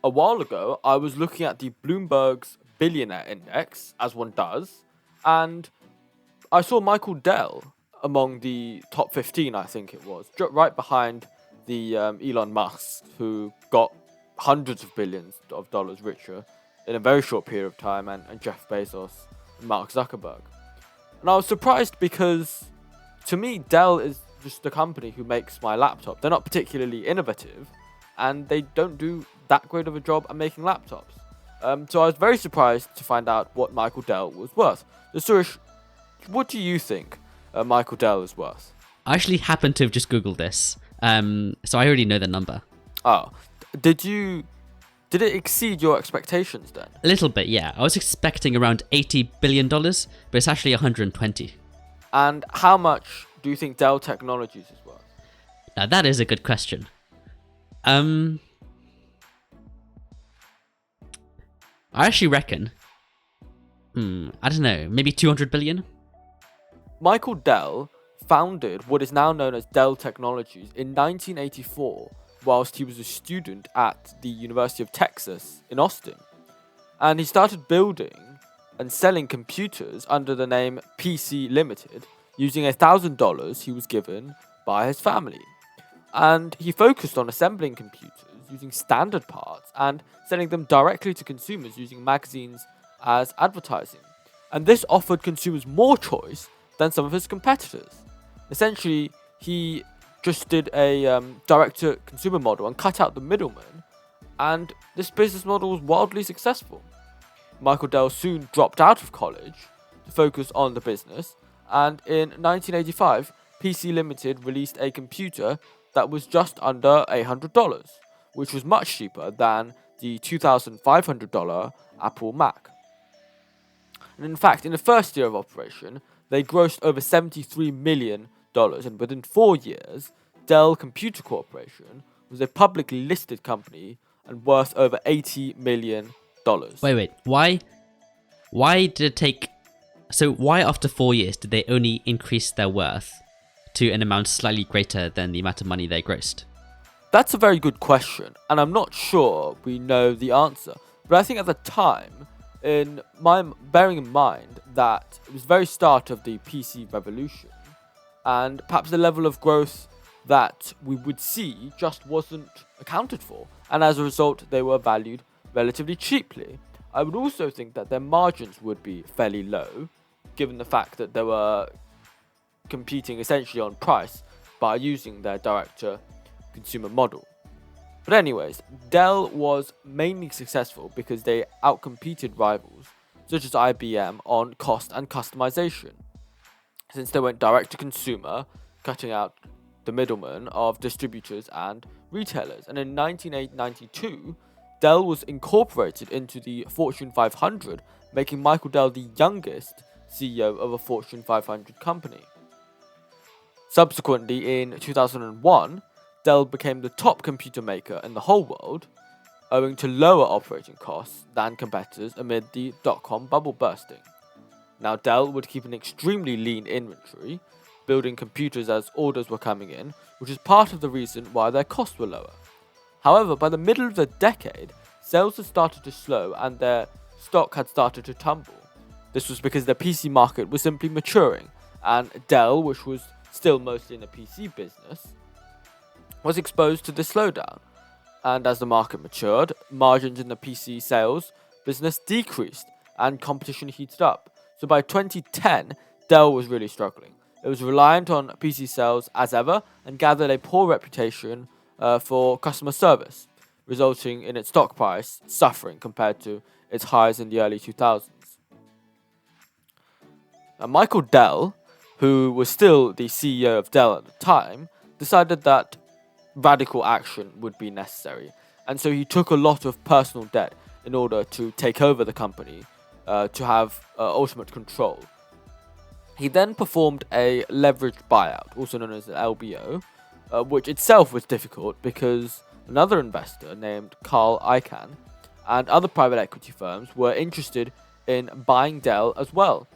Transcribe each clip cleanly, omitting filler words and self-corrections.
a while ago, I was looking at the Bloomberg's billionaire index, as one does, and I saw Michael Dell among the top 15, I think it was, right behind the Elon Musk, who got hundreds of billions of dollars richer in a very short period of time, and Jeff Bezos and Mark Zuckerberg. And I was surprised because, to me, Dell is just the company who makes my laptop. They're not particularly innovative, and they don't do that great of a job at making laptops. So I was very surprised to find out what Michael Dell was worth. So Suresh, what do you think Michael Dell is worth? I actually happened to have just Googled this, so I already know the number. Oh, did it exceed your expectations then? A little bit, yeah. I was expecting around $80 billion, but it's actually 120. And how much do you think Dell Technologies is worth? Now that is a good question. I actually reckon, I don't know, maybe 200 billion? Michael Dell founded what is now known as Dell Technologies in 1984 whilst he was a student at the University of Texas in Austin. And he started building and selling computers under the name PC Limited using $1,000 he was given by his family. And he focused on assembling computers using standard parts and selling them directly to consumers using magazines as advertising. And this offered consumers more choice than some of his competitors. Essentially, he just did a direct-to-consumer model and cut out the middleman, and this business model was wildly successful. Michael Dell soon dropped out of college to focus on the business, and in 1985, PC Limited released a computer that was just under $800, which was much cheaper than the $2,500 Apple Mac. And in fact, in the first year of operation, they grossed over $73 million, and within 4 years, Dell Computer Corporation was a publicly listed company and worth over $80 million. Wait. Why did it take... So why after 4 years did they only increase their worth to an amount slightly greater than the amount of money they grossed? That's a very good question, and I'm not sure we know the answer. But I think at the time, bearing in mind that it was the very start of the PC revolution, and perhaps the level of growth that we would see just wasn't accounted for, and as a result they were valued relatively cheaply. I would also think that their margins would be fairly low, given the fact that they were competing essentially on price by using their direct-to-consumer model. But anyways, Dell was mainly successful because they outcompeted rivals such as IBM on cost and customization, since they went direct to consumer, cutting out the middleman of distributors and retailers. And in 1992, Dell was incorporated into the Fortune 500, making Michael Dell the youngest CEO of a Fortune 500 company. Subsequently, in 2001, Dell became the top computer maker in the whole world, owing to lower operating costs than competitors amid the dot-com bubble bursting. Now, Dell would keep an extremely lean inventory, building computers as orders were coming in, which is part of the reason why their costs were lower. However, by the middle of the decade, sales had started to slow and their stock had started to tumble. This was because the PC market was simply maturing, and Dell, which was still mostly in the PC business, was exposed to this slowdown. And as the market matured, margins in the PC sales business decreased and competition heated up. So by 2010, Dell was really struggling. It was reliant on PC sales as ever and gathered a poor reputation for customer service, resulting in its stock price suffering compared to its highs in the early 2000s. Now, Michael Dell, who was still the CEO of Dell at the time, decided that radical action would be necessary, and so he took a lot of personal debt in order to take over the company, to have ultimate control. He then performed a leveraged buyout, also known as an LBO, which itself was difficult because another investor named Carl Icahn and other private equity firms were interested in buying Dell as well.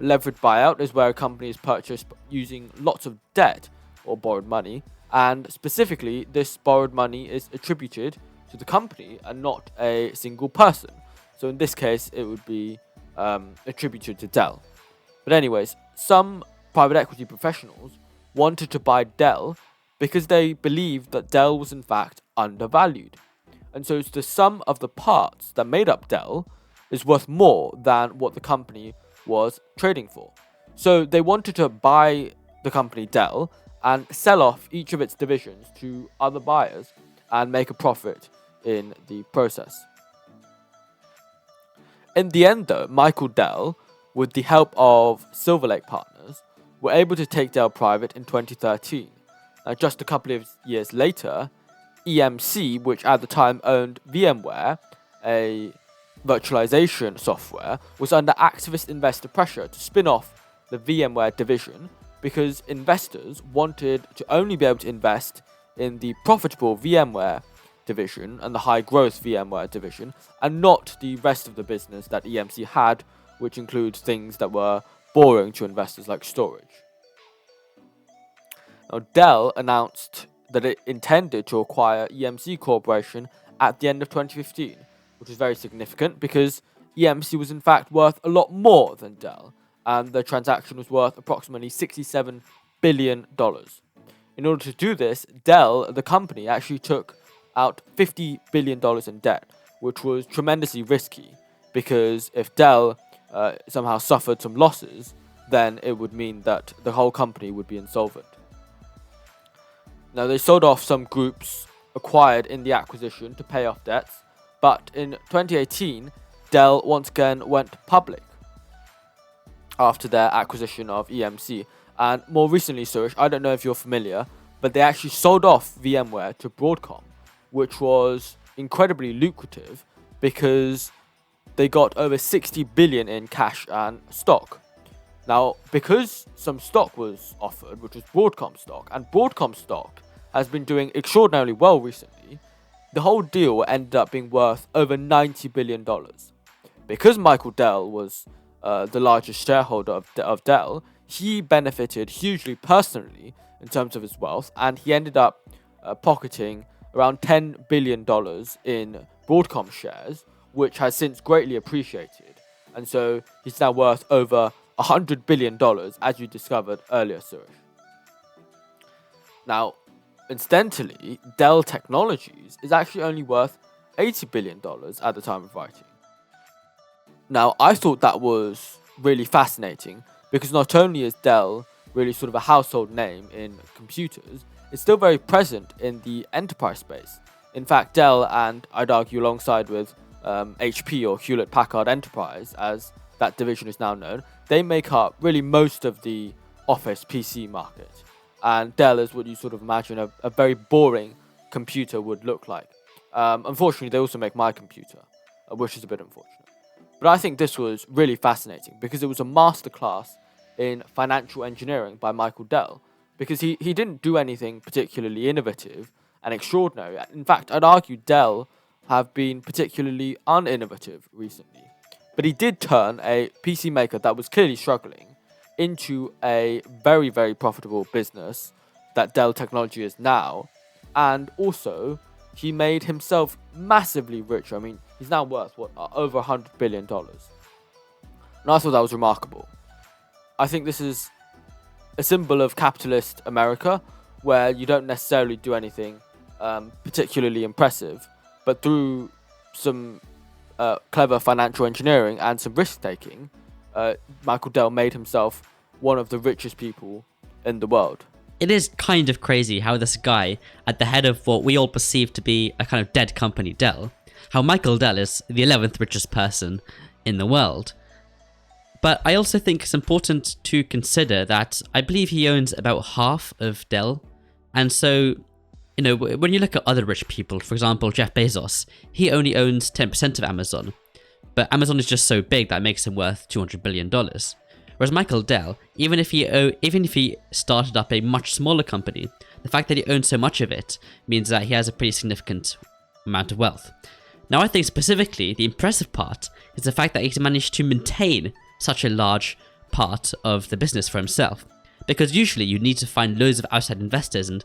Leveraged buyout is where a company is purchased using lots of debt or borrowed money, and specifically this borrowed money is attributed to the company and not a single person. So in this case, it would be attributed to Dell. But anyways, some private equity professionals wanted to buy Dell because they believed that Dell was in fact undervalued. And so the sum of the parts that made up Dell is worth more than what the company was trading for. So they wanted to buy the company Dell and sell off each of its divisions to other buyers and make a profit in the process. In the end though, Michael Dell, with the help of Silver Lake Partners, were able to take Dell private in 2013. Just a couple of years later, EMC, which at the time owned VMware, a virtualization software, was under activist investor pressure to spin off the VMware division because investors wanted to only be able to invest in the profitable VMware division and the high growth VMware division and not the rest of the business that EMC had, which includes things that were boring to investors like storage. Now, Dell announced that it intended to acquire EMC Corporation at the end of 2015, which was very significant because EMC was in fact worth a lot more than Dell, and the transaction was worth approximately $67 billion. In order to do this, Dell, the company, actually took out $50 billion in debt, which was tremendously risky because if Dell somehow suffered some losses, then it would mean that the whole company would be insolvent. Now, they sold off some groups acquired in the acquisition to pay off debts, but in 2018, Dell once again went public after their acquisition of EMC. And more recently, Suresh, I don't know if you're familiar, but they actually sold off VMware to Broadcom, which was incredibly lucrative because they got over 60 billion in cash and stock. Now, because some stock was offered, which was Broadcom stock, and Broadcom stock has been doing extraordinarily well recently, the whole deal ended up being worth over $90 billion. Because Michael Dell was the largest shareholder of Dell, he benefited hugely personally in terms of his wealth, and he ended up pocketing around $10 billion in Broadcom shares, which has since greatly appreciated. And so he's now worth over $100 billion, as you discovered earlier, Suresh. Now, incidentally, Dell Technologies is actually only worth $80 billion at the time of writing. Now, I thought that was really fascinating because not only is Dell really sort of a household name in computers, it's still very present in the enterprise space. In fact, Dell, and I'd argue alongside with HP or Hewlett-Packard Enterprise, as that division is now known, they make up really most of the office PC market. And Dell is what you sort of imagine a very boring computer would look like. Unfortunately, they also make my computer, which is a bit unfortunate. But I think this was really fascinating because it was a masterclass in financial engineering by Michael Dell, because he didn't do anything particularly innovative and extraordinary. In fact, I'd argue Dell have been particularly uninnovative recently. But he did turn a PC maker that was clearly struggling into a very, very profitable business that Dell Technology is now. And also, he made himself massively rich. I mean, he's now worth, over $100 billion. And I thought that was remarkable. I think this is a symbol of capitalist America, where you don't necessarily do anything particularly impressive, but through some clever financial engineering and some risk-taking, Michael Dell made himself one of the richest people in the world. It is kind of crazy how this guy, at the head of what we all perceive to be a kind of dead company, Dell, how Michael Dell is the 11th richest person in the world. But I also think it's important to consider that I believe he owns about half of Dell. And so, you know, when you look at other rich people, for example, Jeff Bezos, he only owns 10% of Amazon. But Amazon is just so big that makes him worth $200 billion. Whereas Michael Dell, even if he started up a much smaller company, the fact that he owns so much of it means that he has a pretty significant amount of wealth. Now, I think specifically the impressive part is the fact that he's managed to maintain such a large part of the business for himself. Because usually you need to find loads of outside investors and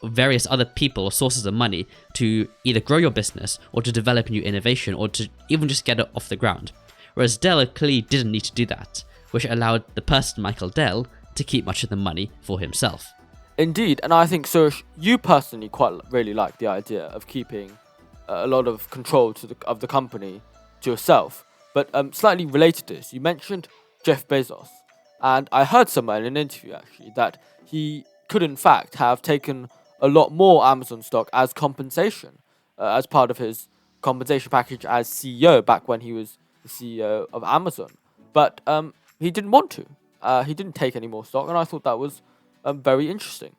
various other people or sources of money to either grow your business or to develop new innovation or to even just get it off the ground. Whereas Dell clearly didn't need to do that, which allowed the person Michael Dell to keep much of the money for himself. Indeed, and I think, Suresh, you personally quite really like the idea of keeping a lot of control of the company to yourself. But slightly related to this, you mentioned Jeff Bezos, and I heard somewhere in an interview actually that he could in fact have taken a lot more Amazon stock as compensation, as part of his compensation package as CEO back when he was the CEO of Amazon. But he didn't want to. He didn't take any more stock, and I thought that was very interesting.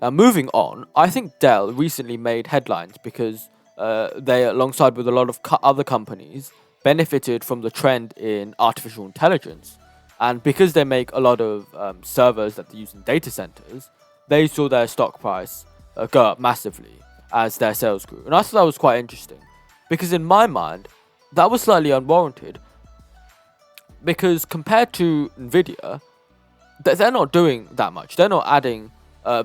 Now, moving on, I think Dell recently made headlines because they, alongside with a lot of other companies, benefited from the trend in artificial intelligence. And because they make a lot of servers that they use in data centers, they saw their stock price go up massively as their sales grew. And I thought that was quite interesting because in my mind, that was slightly unwarranted because compared to Nvidia, they're not doing that much. They're not adding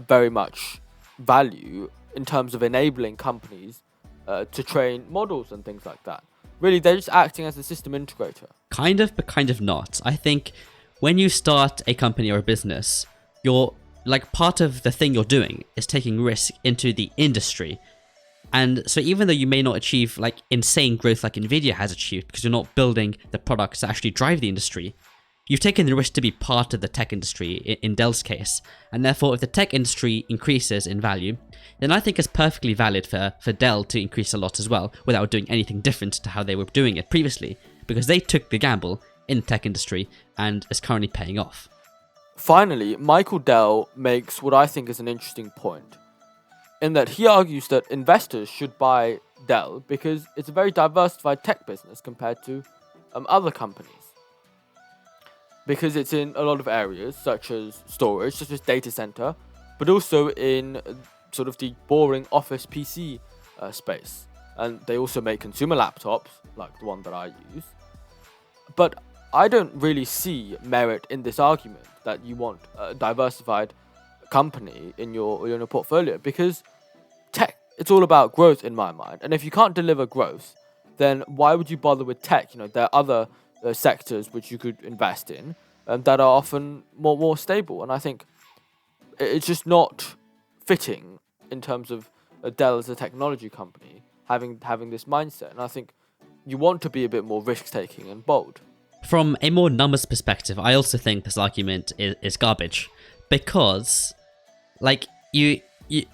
very much value in terms of enabling companies to train models and things like that. Really, they're just acting as a system integrator. Kind of, but kind of not. I think when you start a company or a business, you're like part of the thing you're doing is taking risk into the industry. And so even though you may not achieve like insane growth like Nvidia has achieved because you're not building the products that actually drive the industry, you've taken the risk to be part of the tech industry in Dell's case. And therefore, if the tech industry increases in value, then I think it's perfectly valid for Dell to increase a lot as well without doing anything different to how they were doing it previously, because they took the gamble in the tech industry and is currently paying off. Finally, Michael Dell makes what I think is an interesting point, in that he argues that investors should buy Dell because it's a very diversified tech business compared to other companies. Because it's in a lot of areas, such as storage, such as data center, but also in sort of the boring office PC space. And they also make consumer laptops, like the one that I use. But I don't really see merit in this argument that you want a diversified company in your portfolio, because tech, it's all about growth in my mind. And if you can't deliver growth, then why would you bother with tech? There are other sectors which you could invest in that are often more stable. And I think it's just not fitting in terms of Dell as a technology company having this mindset. And I think you want to be a bit more risk-taking and bold. From a more numbers perspective, I also think this argument is garbage, because like you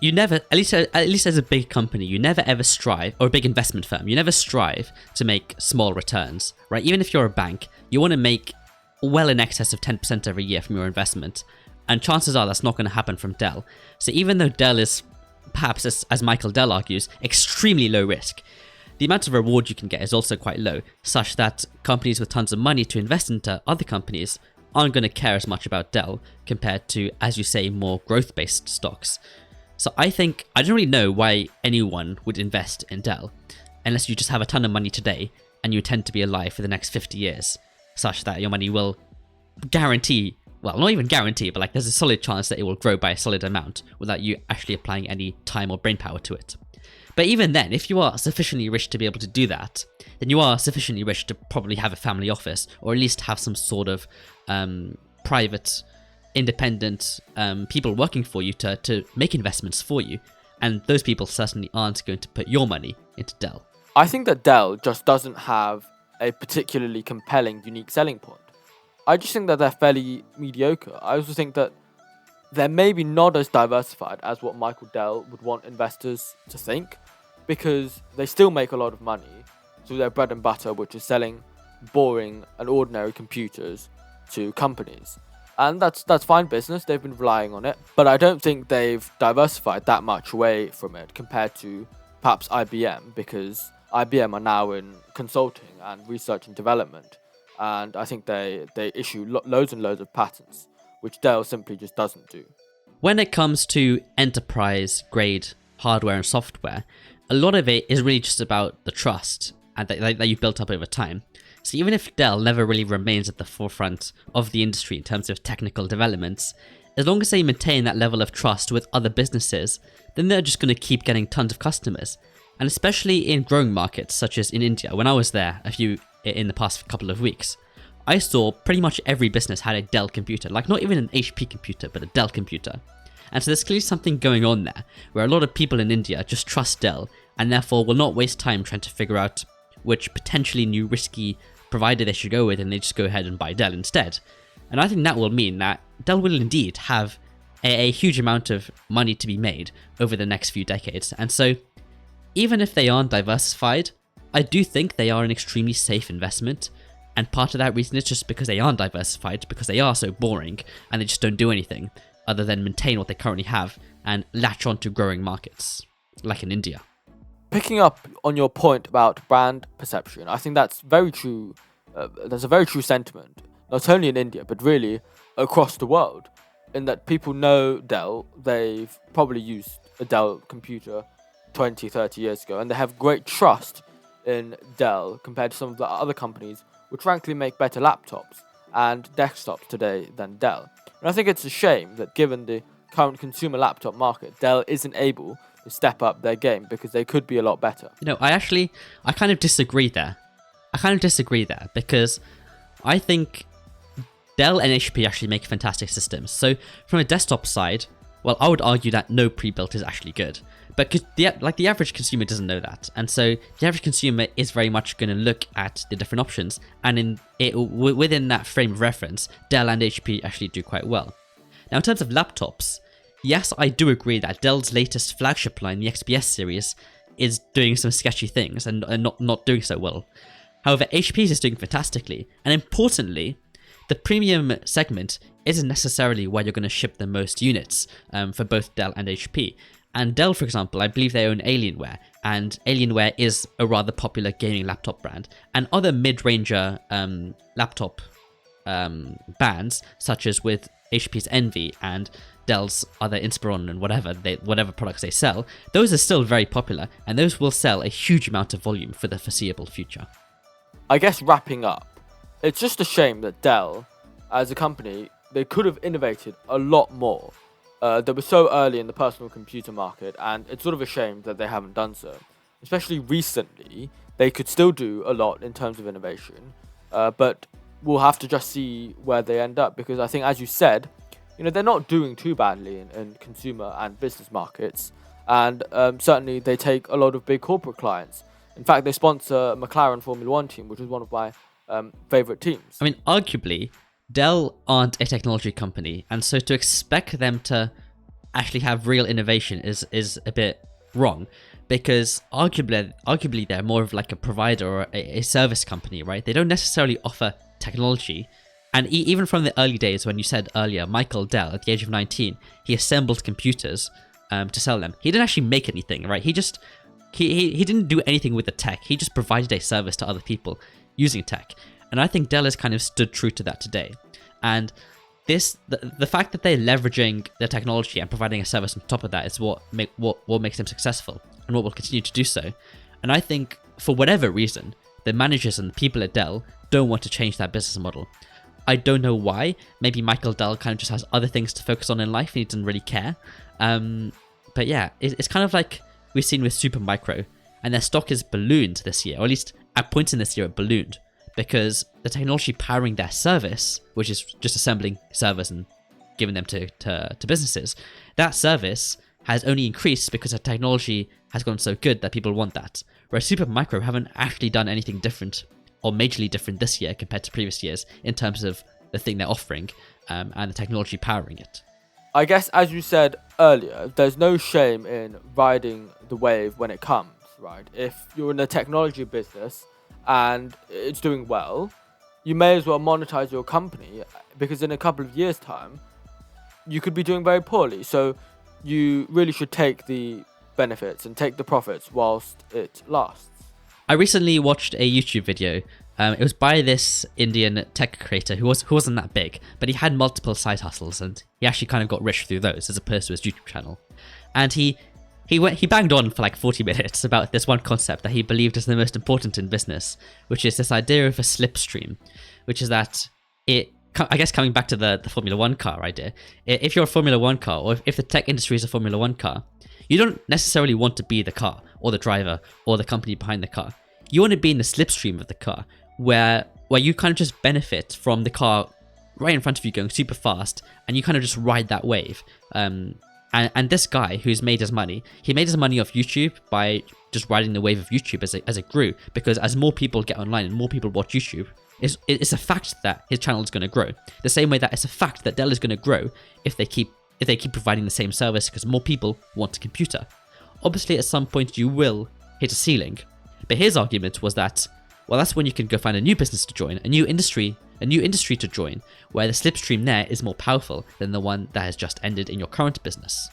never, at least as a big company, you never ever strive, or a big investment firm, you never strive to make small returns, right? Even if you're a bank, you want to make well in excess of 10% every year from your investment, and chances are that's not going to happen from Dell. So even though Dell is perhaps, as Michael Dell argues, extremely low risk, the amount of reward you can get is also quite low, such that companies with tons of money to invest into other companies aren't going to care as much about Dell compared to, as you say, more growth-based stocks. So I think, I don't really know why anyone would invest in Dell, unless you just have a ton of money today and you intend to be alive for the next 50 years, such that your money will guarantee, well, not even guarantee, but like there's a solid chance that it will grow by a solid amount without you actually applying any time or brain power to it. But even then, if you are sufficiently rich to be able to do that, then you are sufficiently rich to probably have a family office, or at least have some sort of private, independent people working for you to make investments for you. And those people certainly aren't going to put your money into Dell. I think that Dell just doesn't have a particularly compelling, unique selling point. I just think that they're fairly mediocre. I also think that they're maybe not as diversified as what Michael Dell would want investors to think, because they still make a lot of money through their bread and butter, which is selling boring and ordinary computers to companies. And that's fine business, they've been relying on it, but I don't think they've diversified that much away from it compared to perhaps IBM, because IBM are now in consulting and research and development, and I think they issue loads and loads of patents, which Dell simply just doesn't do. When it comes to enterprise-grade hardware and software, a lot of it is really just about the trust and that you've built up over time. So even if Dell never really remains at the forefront of the industry in terms of technical developments, as long as they maintain that level of trust with other businesses, then they're just going to keep getting tons of customers. And especially in growing markets such as in India, when I was there in the past couple of weeks, I saw pretty much every business had a Dell computer, like not even an HP computer, but a Dell computer. And so there's clearly something going on there, where a lot of people in India just trust Dell, and therefore will not waste time trying to figure out which potentially new risky provider they should go with, and they just go ahead and buy Dell instead. And I think that will mean that Dell will indeed have a huge amount of money to be made over the next few decades. And so, even if they aren't diversified, I do think they are an extremely safe investment. And part of that reason is just because they aren't diversified, because they are so boring and they just don't do anything other than maintain what they currently have and latch on to growing markets, like in India. Picking up on your point about brand perception, I think that's very true. That's a very true sentiment, not only in India, but really across the world, in that people know Dell. They've probably used a Dell computer 20, 30 years ago, and they have great trust in Dell compared to some of the other companies which frankly make better laptops and desktops today than Dell. And I think it's a shame that given the current consumer laptop market, Dell isn't able to step up their game, because they could be a lot better. I kind of disagree there. Because I think Dell and HP actually make fantastic systems. So from a desktop side, well, I would argue that no pre-built is actually good. But the average consumer doesn't know that, and so the average consumer is very much going to look at the different options, and within that frame of reference, Dell and HP actually do quite well. Now, in terms of laptops, yes, I do agree that Dell's latest flagship line, the XPS series, is doing some sketchy things and not doing so well. However, HP's is doing fantastically, and importantly, the premium segment isn't necessarily where you're going to ship the most units for both Dell and HP. And Dell, for example, I believe they own Alienware, and Alienware is a rather popular gaming laptop brand. And other mid-ranger laptop brands, such as with HP's Envy and Dell's other Inspiron and whatever products they sell, those are still very popular, and those will sell a huge amount of volume for the foreseeable future. I guess wrapping up, it's just a shame that Dell, as a company, they could have innovated a lot more. They were so early in the personal computer market, and it's sort of a shame that they haven't done so. Especially recently, they could still do a lot in terms of innovation, but we'll have to just see where they end up, because I think, as you said, they're not doing too badly in consumer and business markets, and certainly they take a lot of big corporate clients. In fact, they sponsor McLaren Formula 1 team, which is one of my favourite teams. I mean, arguably, Dell aren't a technology company, and so to expect them to actually have real innovation is a bit wrong, because arguably they're more of like a provider or a service company, right? They don't necessarily offer technology. And even from the early days, when you said earlier, Michael Dell, at the age of 19, he assembled computers to sell them. He didn't actually make anything, right? He didn't do anything with the tech. He just provided a service to other people using tech. And I think Dell has kind of stood true to that today. And the fact that they're leveraging their technology and providing a service on top of that is what makes them successful, and what will continue to do so. And I think, for whatever reason, the managers and the people at Dell don't want to change that business model. I don't know why. Maybe Michael Dell kind of just has other things to focus on in life and he doesn't really care. But yeah, it's kind of like we've seen with Supermicro, and their stock is ballooned this year, or at least at points in this year it ballooned, because the technology powering their service, which is just assembling servers and giving them to businesses, that service has only increased because the technology has gone so good that people want that. Whereas Supermicro haven't actually done anything different or majorly different this year compared to previous years in terms of the thing they're offering and the technology powering it. I guess, as you said earlier, there's no shame in riding the wave when it comes, right? If you're in the technology business and it's doing well, you may as well monetize your company, because in a couple of years' time, you could be doing very poorly. So you really should take the benefits and take the profits whilst it lasts. I recently watched a YouTube video. It was by this Indian tech creator who wasn't that big, but he had multiple side hustles, and he actually kind of got rich through those as opposed to his YouTube channel. And he banged on for like 40 minutes about this one concept that he believed is the most important in business, which is this idea of a slipstream, which is that I guess coming back to the Formula One car idea, if you're a Formula One car, or if the tech industry is a Formula One car, you don't necessarily want to be the car, or the driver, or the company behind the car. You want to be in the slipstream of the car, where you kind of just benefit from the car right in front of you going super fast, and you kind of just ride that wave. And this guy who's made his money, he made his money off YouTube by just riding the wave of YouTube as it grew, because as more people get online and more people watch YouTube, it's a fact that his channel is going to grow. The same way that it's a fact that Dell is going to grow if they keep providing the same service, because more people want a computer. Obviously, at some point you will hit a ceiling, but his argument was that, well, that's when you can go find a new business to join, a new industry to join, where the slipstream there is more powerful than the one that has just ended in your current business.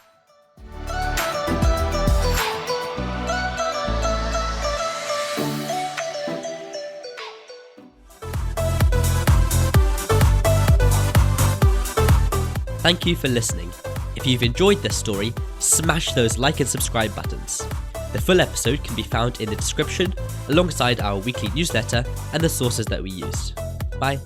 Thank you for listening. If you've enjoyed this story, smash those like and subscribe buttons. The full episode can be found in the description, alongside our weekly newsletter and the sources that we used. Bye.